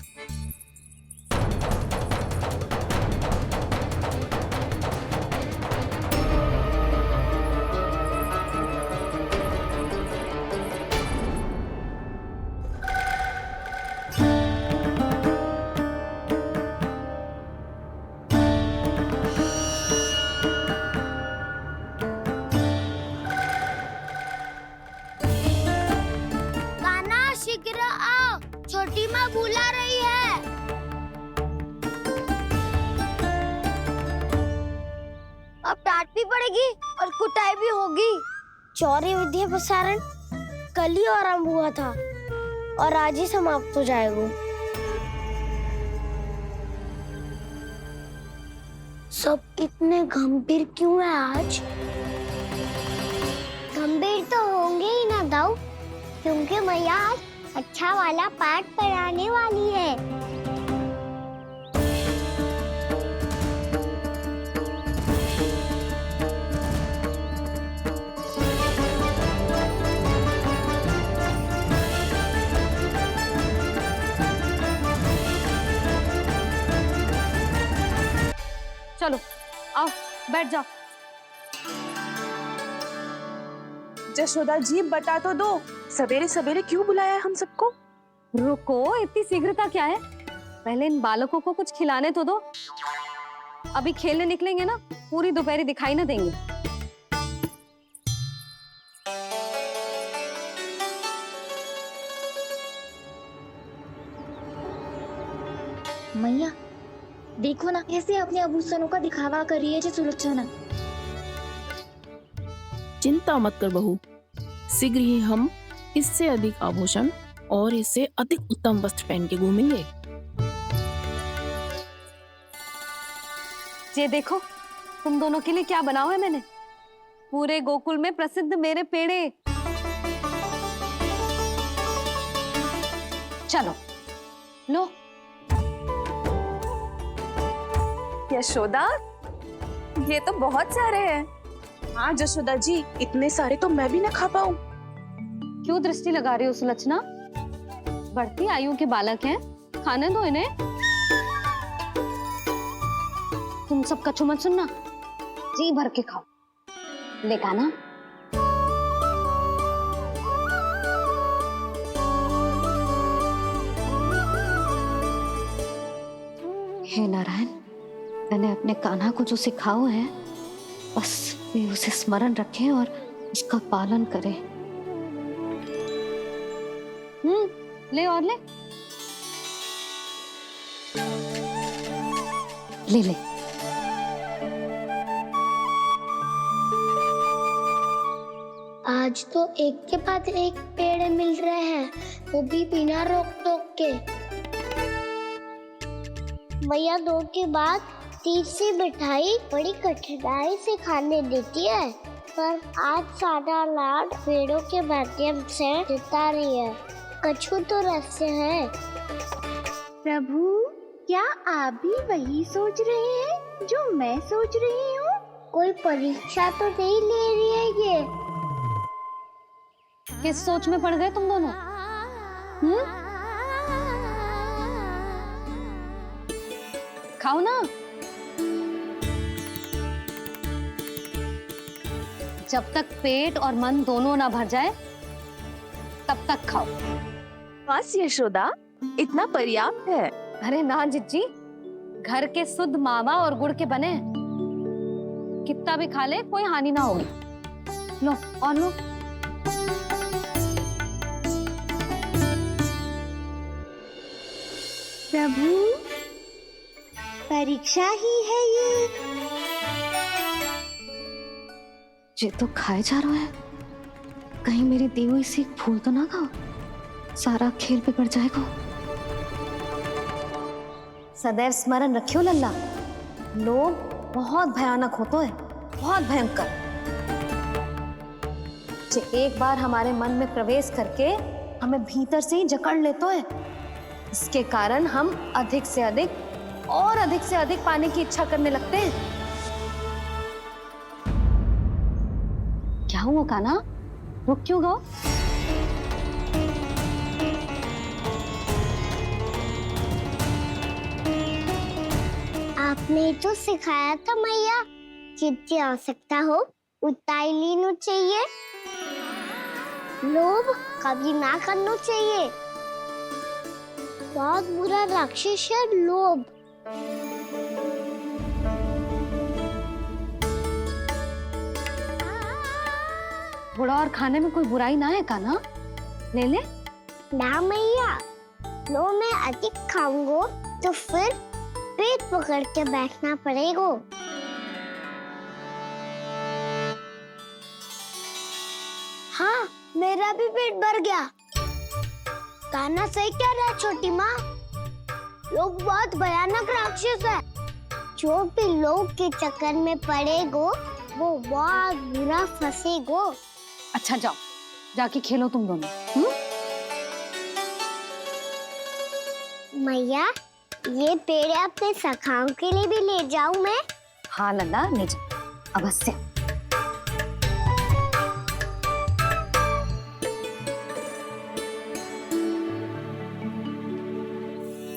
G: शीघ्र आओ, छोटी माँ बुला रही है। अब डांट भी पड़ेगी और कुटाई भी होगी। चौरी विद्या प्रसारण कल ही आरंभ हुआ था और आज ही समाप्त हो जाएगा। सब इतने गंभीर क्यों है आज?
A: गंभीर तो होंगे ही ना दाऊ, क्योंकि मैया आज अच्छा वाला पाठ पढ़ाने वाली है।
C: चलो आओ बैठ जाओ।
Q: जशोदा जी बता तो दो, सवेरे सवेरे क्यों बुलाया है हम सबको?
C: रुको, इतनी शीघ्रता क्या है? पहले इन बालकों को कुछ खिलाने तो दो। अभी खेलने निकलेंगे ना, पूरी दोपहरी दिखाई ना देंगे।
J: मैया देखो ना कैसे अपने आभूषणों का दिखावा कर रही है सुलोचना।
L: चिंता मत कर बहू, शीघ्र ही हम इससे अधिक आभूषण और इससे अधिक उत्तम वस्त्र पहन के घूमेंगे।
C: ये देखो तुम दोनों के लिए क्या बनाओ है मैंने। पूरे गोकुल में प्रसिद्ध मेरे पेड़े। चलो लो।
Q: यशोदा, ये तो बहुत सारे हैं। हाँ जशोदा जी, इतने सारे तो मैं भी ना खा पाऊं।
C: क्यों दृष्टि लगा रही हो सुलक्षणा? बढ़ती आयु के बालक हैं, खाने दो इन्हें। तुम सब कछु मत सुनना, जी भर के खाओ। देखा ना? हे नारायण, मैंने अपने कान्हा को जो सिखाओ है, बस वे उसे स्मरण रखें और उसका पालन करें। ले और ले ले ले।
A: आज तो एक के बाद एक पेड़ मिल रहे हैं, वो भी बिना रोक टोक के। मैया दो के बाद तीसरी मिठाई बड़ी कठिनाई से खाने देती है, पर आज सादा लाड पेड़ों के माध्यम से जिता रही है। कछु तो रहस्य है। प्रभु, क्या आप भी वही सोच रहे हैं जो मैं सोच रही हूँ? कोई परीक्षा तो नहीं ले रही है ये?
C: किस सोच में पड़ गए तुम दोनों? खाओ ना। जब तक पेट और मन दोनों ना भर जाए तब तक खाओ।
Q: बस यशोदा, इतना पर्याप्त है।
C: अरे ना जिज्जी, घर के शुद्ध मावा और गुड़ के बने, कितना भी खा ले कोई हानि ना होगी। लो और लो।
A: प्रभु, परीक्षा ही है
C: ये तो खाए जा रहा है, कहीं मेरी दी हुई सीख भूल तो ना खाओ, सारा खेल बिगड़ जाएगा। सदैव स्मरण रखियो लल्ला, लोग बहुत भयानक होते हैं, बहुत भयंकर। जो एक बार हमारे मन में प्रवेश करके हमें भीतर से ही जकड़ लेते हैं, इसके कारण हम अधिक से अधिक और अधिक से अधिक पाने की इच्छा करने लगते हैं। क्या हुआ कान्हा, रुक क्यों गए?
A: आपने तो सिखाया था मैया, जितनी आवश्यकता हो उतना ही लेना चाहिए, लोभ कभी ना करना चाहिए। बहुत बुरा राक्षस है लोभ।
C: बुरा और खाने में कोई बुराई ना है कान्हा, ले ले।
A: ना मैया, लो मैं अधिक खाऊंगा तो फिर पेट पकड़ के बैठना पड़ेगा। हाँ, मेरा भी पेट भर गया। कान्हा सही कह रहा है छोटी माँ, लोग बहुत भयानक राक्षस है। जो भी लोग के चक्कर में पड़ेगो वो बहुत बुरा फंसेगो।
C: अच्छा जाओ, जाके खेलो तुम दोनों।
A: मैया, ये पेड़ अपने सखाओं के लिए भी ले जाऊं मैं?
C: हाँ लल्ला, ले जा अवश्य।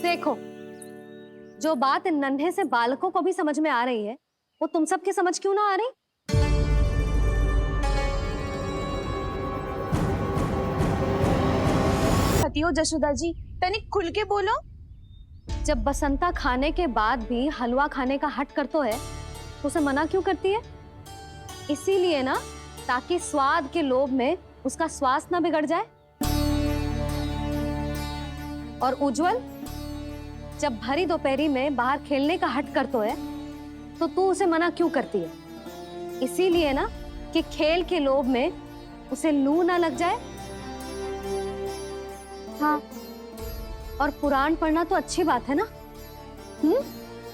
C: देखो, जो बात इन नन्हे से बालकों को भी समझ में आ रही है, वो तुम सबके समझ क्यों ना आ रही?
Q: हो जशोदा जी, तनिक खुल के बोलो।
C: जब बसंता खाने के बाद भी हलवा खाने का हट करतो है तो उसे मना क्यों करती है? इसीलिए ना, ताकि स्वाद के लोभ में उसका स्वास्थ्य ना बिगड़ जाए। और उज्जवल, जब भरी दोपहरी में बाहर खेलने का हट करतो है तो तू उसे मना क्यों करती है? इसीलिए ना कि खेल के लोभ में उसे लू ना लग जाए। हाँ, और पुराण पढ़ना तो अच्छी बात है ना।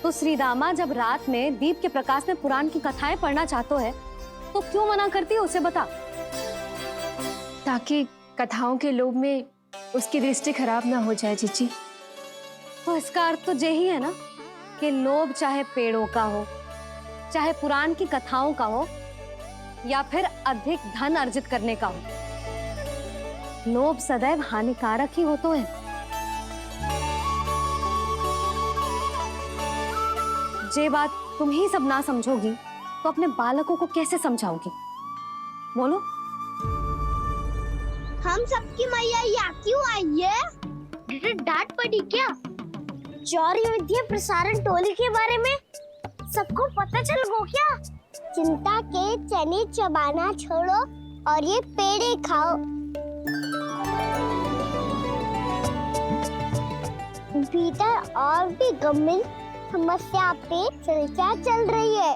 C: तो श्री रामा जब रात में दीप के प्रकाश में पुराण की कथाएं पढ़ना चाहते है तो क्यों मना करती है उसे, बता।
J: ताकि कथाओं के लोभ में उसकी दृष्टि खराब ना हो जाए जीजी।
C: तो इसका अर्थ तो यही है ना कि लोभ चाहे पेड़ों का हो, चाहे पुराण की कथाओं का हो, या फिर अधिक धन अर्जित करने का हो, लोभ सदैव हानिकारक ही होते हैं। जे बात तुम ही सब ना समझोगी तो अपने बालकों को कैसे समझाओगी? बोलो।
A: हम सबकी मैया यहाँ क्यों आई है? डांट पड़ी क्या? चौरी विद्या प्रसारण टोली के बारे में सबको पता चल गो क्या? चिंता के चने चबाना छोड़ो और ये पेड़े खाओ। भीतर और भी गंभीर समस्या पे चर्चा चल रही है।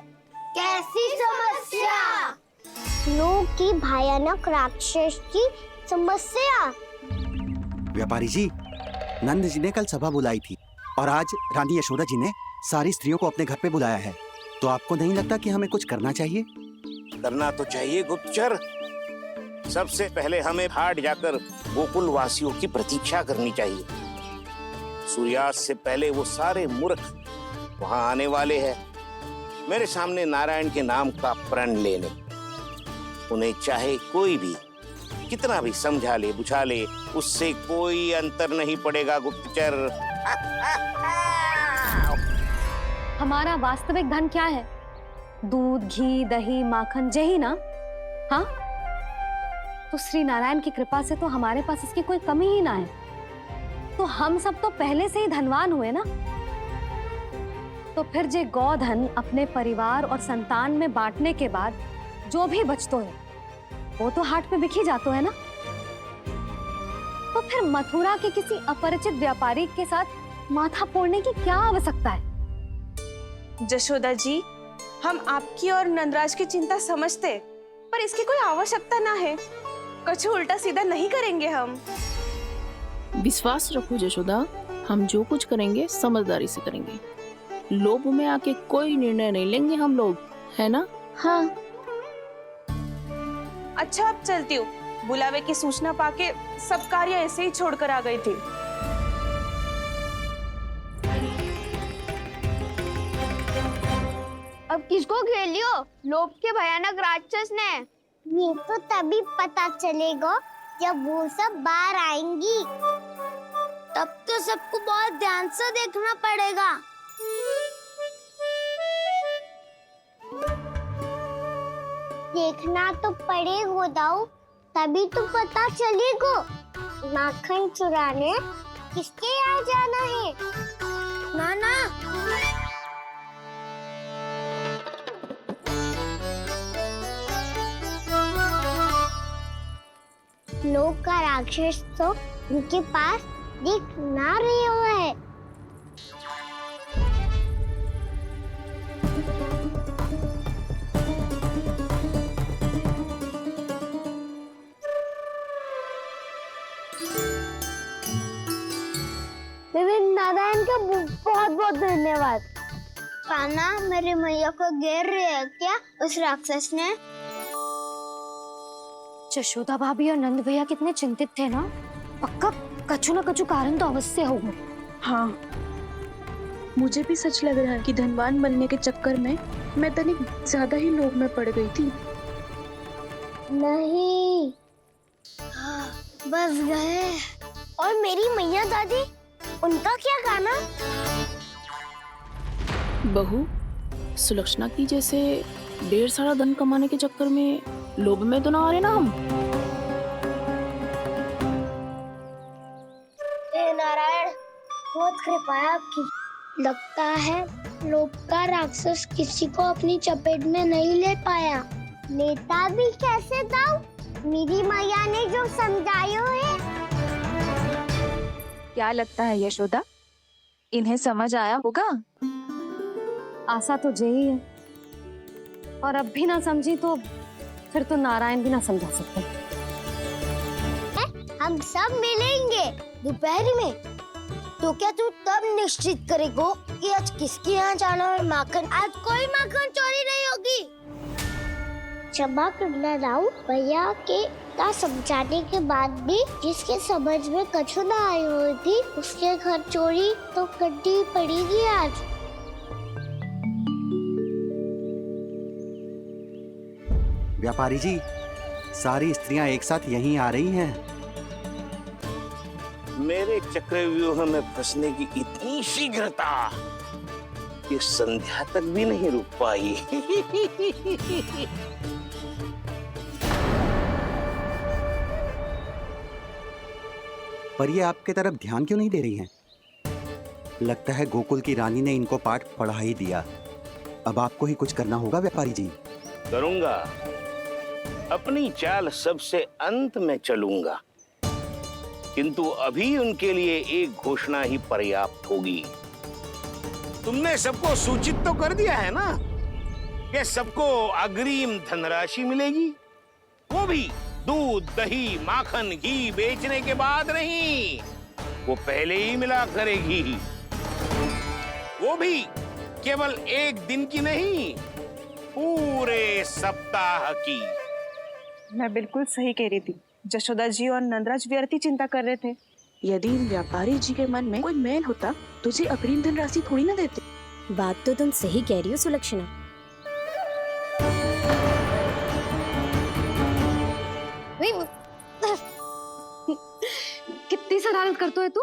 A: कैसी समस्या? लोग की भयानक राक्षस की समस्या।
E: व्यापारी जी, नंद जी ने कल सभा बुलाई थी और आज रानी यशोदा जी ने सारी स्त्रियों को अपने घर पे बुलाया है, तो आपको नहीं लगता कि हमें कुछ करना चाहिए?
P: करना तो चाहिए गुप्तचर। सबसे पहले हमें हाट जाकर गोकुल वासियों की प्रतीक्षा करनी चाहिए। सूर्यास्त से पहले वो सारे मूर्ख वहां आने वाले हैं, मेरे सामने नारायण के नाम का प्रण लेने। उन्हें चाहे कोई भी कितना भी समझा ले बुझा ले, उससे कोई अंतर नहीं पड़ेगा गुप्तचर।
C: हमारा वास्तविक धन क्या है? दूध, घी, दही, माखन, यही ना? हाँ, तो श्री नारायण की कृपा से तो हमारे पास इसकी कोई कमी ही ना है। तो हम सब तो पहले से ही धनवान हुए ना। तो फिर जे गोधन अपने परिवार और संतान में बांटने के बाद जो भी बचतो है वो तो हाट पे बिखी जातो है ना। तो फिर मथुरा के किसी अपरिचित व्यापारी के साथ माथा फोड़ने की क्या आवश्यकता है?
Q: जशोदा जी, हम आपकी और नंदराज की चिंता समझते, पर इसकी कोई आवश्यकता ना है। कुछ उल्टा सीधा नहीं करेंगे हम।
L: विश्वास रखो जशोदा, हम जो कुछ करेंगे समझदारी से करेंगे। लोभ में आके कोई निर्णय नहीं लेंगे हम लोग, है ना?
Q: हाँ। अच्छा, अब चलती हूँ। बुलावे की सूचना पाके सब कार्य ऐसे ही छोड़कर आ गई थी।
G: अब किसको घेर लियो? लोभ के भयानक राक्षस ने।
A: ये तो तभी पता चलेगा जब वो सब बाहर आएंगी।
G: तब तो सबको बहुत ध्यान से देखना पड़ेगा।
A: देखना तो पड़ेगा दाऊ, तभी तो पता चलेगा माखन चुराने किसके यहाँ जाना है।
G: नाना,
A: लोग का राक्षस तो उनके पास दिख ना रही हुआ है। नारायण का बहुत बहुत धन्यवाद।
G: कान्हा, मेरी मैया को घेर रहे है क्या उस राक्षस ने?
C: यशोदा भाभी और नंद भैया कितने चिंतित थे ना। पक्का कछु ना कछु कारण तो अवश्य होगा।
L: हाँ, मुझे भी सच लग रहा है कि धनवान बनने के चक्कर में मैं तनिक ज्यादा ही लोभ में पड़ गई थी।
A: नहीं,
G: बस गए।
A: और मेरी मैया दादी, उनका क्या गाना?
L: बहू, सुलक्षणा की जैसे ढेर सारा धन कमाने के चक्कर में लोभ में तो ना आ रहे ना हम।
A: हे नारायण, बहुत कृपा है आपकी। लगता है लोभ का राक्षस किसी को अपनी चपेट में नहीं ले पाया। लेता भी कैसे दाऊ? मेरी मैया ने जो समझायो है।
Q: क्या लगता है यशोदा, इन्हें समझ आया होगा?
C: आशा तो यही है, और अब भी ना समझी तो फिर तो नारायण भी ना समझा सकते।
A: हम सब मिलेंगे दोपहर में। तो क्या तू तब निश्चित करेगा कि आज किसके यहाँ जाना है माखन?
G: आज कोई माखन चोरी नहीं होगी।
A: क्षमा करना राव, भैया के का समझाने के बाद भी जिसके समझ में कछु ना आई हुई थी उसके घर चोरी तो करनी पड़ेगी आज।
E: व्यापारी जी, सारी स्त्रियां एक साथ यहीं आ रही हैं।
P: मेरे चक्रव्यूह में फंसने की इतनी शीघ्रता कि संध्या तक भी नहीं रुक पाई।
E: पर ये आपके तरफ ध्यान क्यों नहीं दे रही हैं? लगता है गोकुल की रानी ने इनको पाठ पढ़ा ही दिया। अब आपको ही कुछ करना होगा व्यापारी जी।
P: करूंगा, अपनी चाल सबसे अंत में चलूंगा, किंतु अभी उनके लिए एक घोषणा ही पर्याप्त होगी। तुमने सबको सूचित तो कर दिया है ना कि सबको अग्रिम धनराशि मिलेगी, वो भी दूध, दही, माखन, घी बेचने के बाद नहीं, वो पहले ही मिला करेगी। वो भी केवल एक दिन की नहीं, पूरे सप्ताह की।
Q: मैं बिल्कुल सही कह रही थी। जशोदा जी और नंदराज व्यर्थ ही चिंता कर रहे थे।
L: यदि इन व्यापारी जी के मन में कोई मैल होता तुझे अग्रिम धनराशि थोड़ी ना देते।
R: बात तो तुम सही कह रही हो सुलक्षणा।
C: शरारत करते है तू?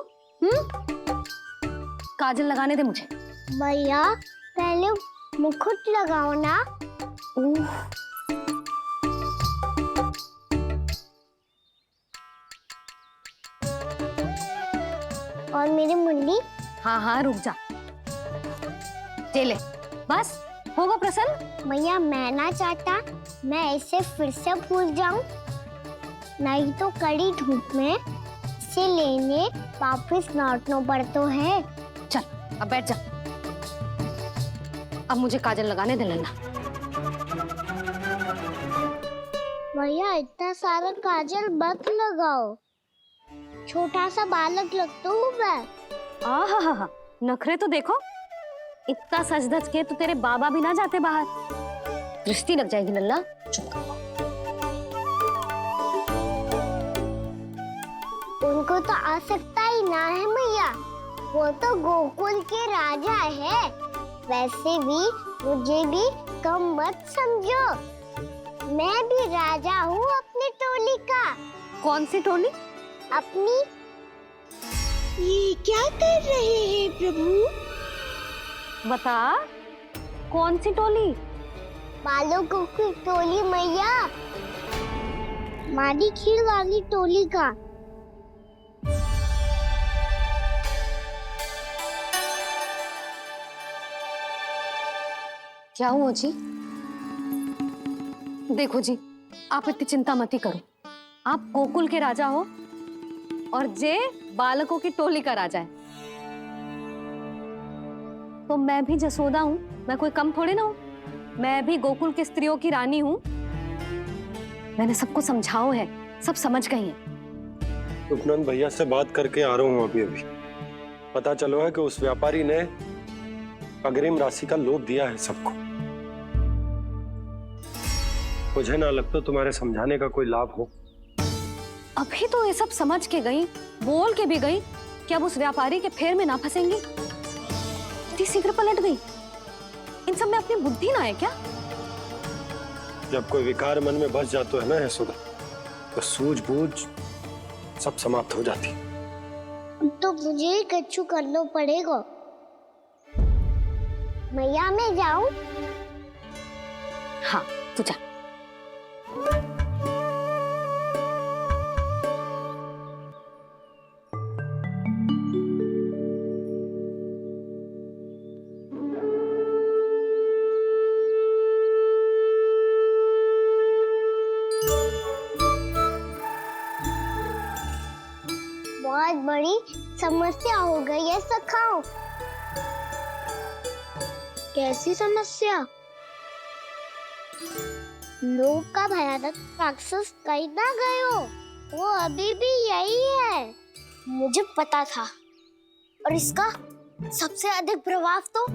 C: काजल लगाने दे मुझे।
A: भैया पहले मुकुट लगाओ ना। और मेरी मुन्नी?
C: हाँ हाँ रुक जा, ले बस होगा प्रसन्न।
A: भैया मैं ना चाहता मैं इसे फिर से भूल जाऊं, नहीं तो कड़ी धूप में इसे लेने वापस लौटना पड़ता है।
C: चल अब बैठ जा, अब मुझे काजल लगाने दे लल्ला।
A: भैया इतना सारा काजल मत लगाओ, छोटा सा बालक लगता हूँ मैं।
C: आहा, नखरे तो देखो, इतना सज धज के तो तेरे बाबा भी ना जाते बाहर, दृष्टि लग जाएगी लल्ला।
A: उनको तो आ सकता ही ना है भैया, वो तो गोकुल के राजा है। वैसे भी मुझे भी कम मत समझो, मैं भी राजा हूँ अपनी टोली का।
C: कौन सी टोली?
A: अपनी। ये क्या कर रहे हैं प्रभु?
C: बता, कौन सी टोली?
A: बालकों की टोली मैया, मारी खीर वाली टोली का।
C: क्या हुआ जी? देखो जी, आप इतनी चिंता मत करो, आप गोकुल के राजा हो और जे बालकों की टोली का राजा है, तो मैं भी जसोदा हूँ, मैं कोई कम थोड़ी ना हूँ, मैं भी गोकुल की स्त्रियों की रानी हूँ। मैंने सबको समझाओ है, सब समझ गई हैं।
D: उपनंद भैया से बात करके आ रहा हूँ अभी। पता चलो है कि उस व्यापारी ने अग्रिम राशि का लोभ दिया है सबको। मुझे ना लगता तुम्हारे समझाने का कोई लाभ हो।
C: अभी तो ये सब समझ के गई, बोल के भी गई कि अब उस व्यापारी के फेर में ना फंसेंगी। इतनी शीघ्र पलट गई, इन सब में अपनी बुद्धि ना है क्या?
D: जब कोई विकार मन में बस जाता है ना यशोदा, तो सूझबूझ सब समाप्त हो जाती।
A: तो मुझे ही कच्चू करना पड़ेगा। मैया मैं जाऊं?
C: हाँ तू जा।
A: बहुत बड़ी समस्या हो गई है सखाओ। कैसी समस्या? लोभ का भयानक राक्षस कहीं ना गयो, वो अभी भी यही है। मुझे पता था, और इसका सबसे अधिक प्रभाव तो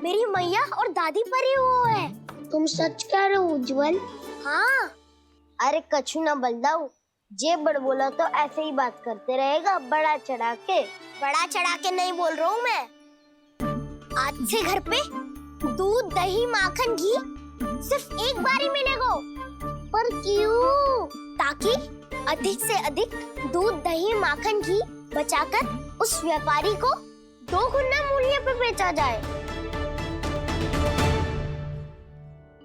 A: मेरी मैया और दादी पर ही हुआ है। तुम सच कह रहे हो उज्जवल? हाँ। अरे कछु ना बलदाऊ, जे बड़ बोला तो ऐसे ही बात करते रहेगा बड़ा चढ़ा के। बड़ा चढ़ा के नहीं बोल रहा हूँ मैं। आज से घर पे दूध दही माखन घी सिर्फ एक बार ही मिलेगा। पर क्यों? ताकि अधिक से अधिक दूध दही माखन घी बचाकर उस व्यापारी को 2 गुना मूल्य पे बेचा जाए।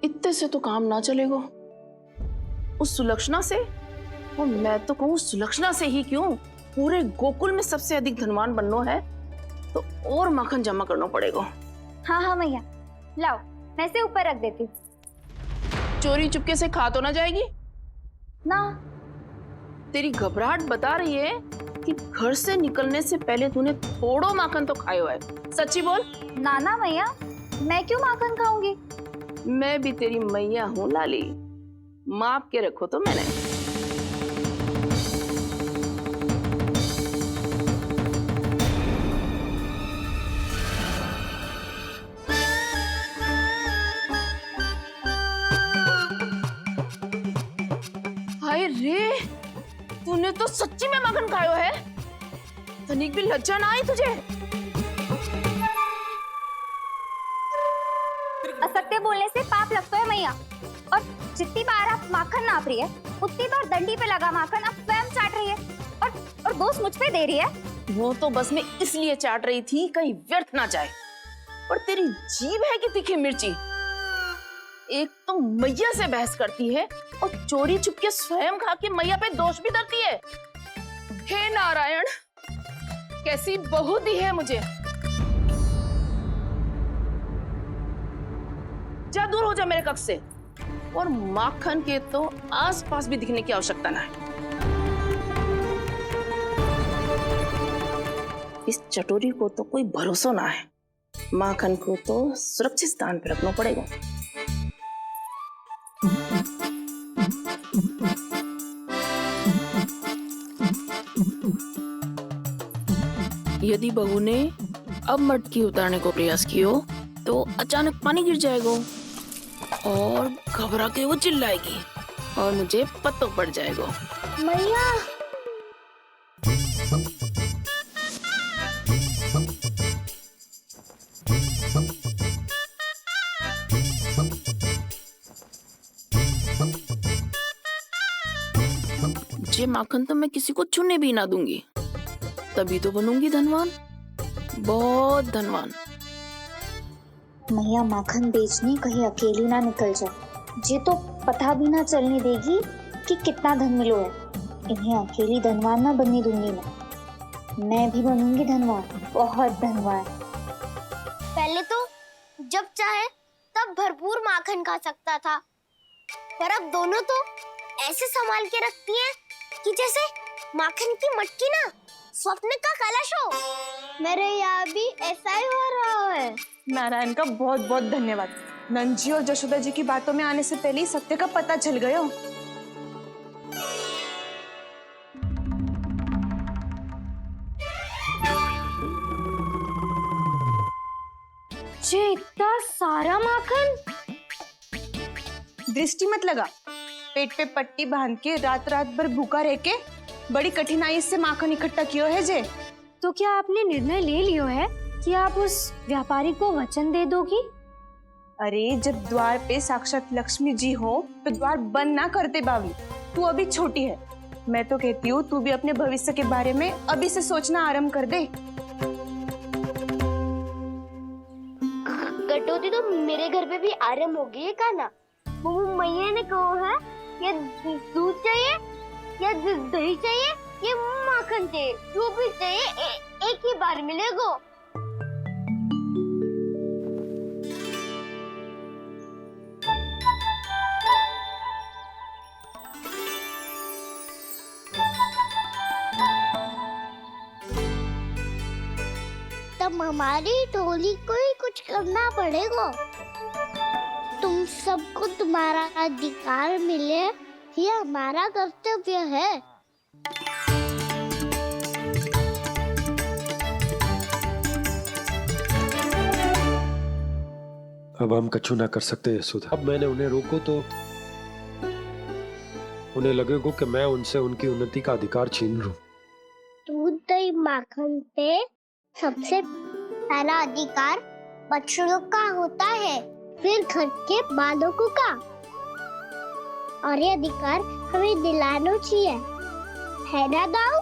L: इतने से तो काम ना चलेगा। उस सुलक्षणा से, और मैं तो कहूँ सुलक्षणा से ही क्यों, पूरे गोकुल में सबसे अधिक धनवान बनना है तो और माखन जमा करना पड़ेगा।
G: हाँ हाँ मैया, लाओ मैं इसे ऊपर रख देती हूँ।
L: चोरी चुपके से खा तो ना जाएगी
G: ना?
L: तेरी घबराहट बता रही है कि घर से निकलने से पहले तूने थोड़ा माखन तो खाया है। सच्ची बोल।
G: ना ना मैया, मैं क्यों माखन खाऊंगी?
L: मैं भी तेरी मैया हूँ लाली, माप के रखो तो मैंने। हाय रे, तूने तो सच्ची में माखन खायो है। तनिक भी लज्जा ना आई तुझे?
G: असत्य बोलने से पाप लगता है मैया, और जितनी बार आप माखन नाप रही है उतनी बार डंडी पे लगा माखन आप स्वयं चाट रही है,
Q: और दोस्त मुझ पे दे रही है।
L: वो तो बस मैं इसलिए चाट रही थी कहीं व्यर्थ ना जाए। और तेरी जीभ है कि तीखी मिर्ची। एक तो मैया से बहस करती है और चोरी चुपके स्वयं खा के मैया पे दोष भी धरती है। हे नारायण, कैसी बहू दी है मुझे। जा, दूर हो जा मेरे कक्ष से। और माखन के तो आसपास भी दिखने की आवश्यकता ना है। इस चटोरी को तो कोई भरोसा ना है। माखन को तो सुरक्षित स्थान पर रखना पड़ेगा। यदि बहू ने अब मटकी उतारने को प्रयास किया तो अचानक पानी गिर जाएगा और घबरा के वो चिल्लाएगी और मुझे पता पड़ जाएगा।
A: मैया
L: ये माखन तो मैं किसी को छूने भी ना दूंगी, तभी तो बनूंगी धनवान, बहुत धनवान।
A: मैया माखन बेचने कहीं अकेली ना निकल जाए। ये तो पता भी ना चलने देगी कि कितना धन मिलो है। इन्हें अकेली धनवान ना बनने दूंगी मैं भी बनूंगी धनवान, बहुत धनवान।
G: पहले तो जब चाहे तब भरपूर माखन खा सकता था, पर अब दोनों तो ऐसे संभाल के रखती हैं कि जैसे माखन की मटकी ना स्वप्न का कलश हो। मेरे यहाँ भी ऐसा ही हो रहा है।
Q: नारायण का बहुत बहुत धन्यवाद। नंद जी और जशोदा जी की बातों में आने से पहले ही सत्य का पता चल गया।
A: ये इतना सारा माखन।
Q: दृष्टि मत लगा। पेट पे पट्टी बांध के रात रात भर भूखा रह के बड़ी कठिनाई से माखन इकट्ठा किया है जे।
A: तो क्या आपने निर्णय ले लियो है कि आप उस व्यापारी को वचन दे दोगी?
Q: अरे जब द्वार पे साक्षात लक्ष्मी जी हो तो द्वार बंद ना करते बावली। तू अभी छोटी है। मैं तो कहती हूँ तू भी अपने भविष्य के बारे में अभी से सोचना आरंभ कर दे।
G: कटौती तो मेरे घर पे भी आरंभ हो गई है का ना। वो मैया ने कहा है या दूध चाहिए या दही चाहिए या माखन चाहिए, जो भी चाहिए एक ही बार मिलेगा। तब हमारी टोली को ही कुछ करना पड़ेगा। तुम सबको तुम्हारा अधिकार मिले, ये हमारा कर्तव्य है।
D: अब हम कछु ना कर सकते यशोदा। अब मैंने उन्हें रोको तो उन्हें लगेगा कि मैं उनसे उनकी उन्नति का अधिकार छीन लूं।
G: दूध दही माखन पे सबसे पहला अधिकार बछड़ों का होता है, फिर घर के बालकों का। और ये अधिकार हमें दिलाना चाहिए, है ना दाऊ?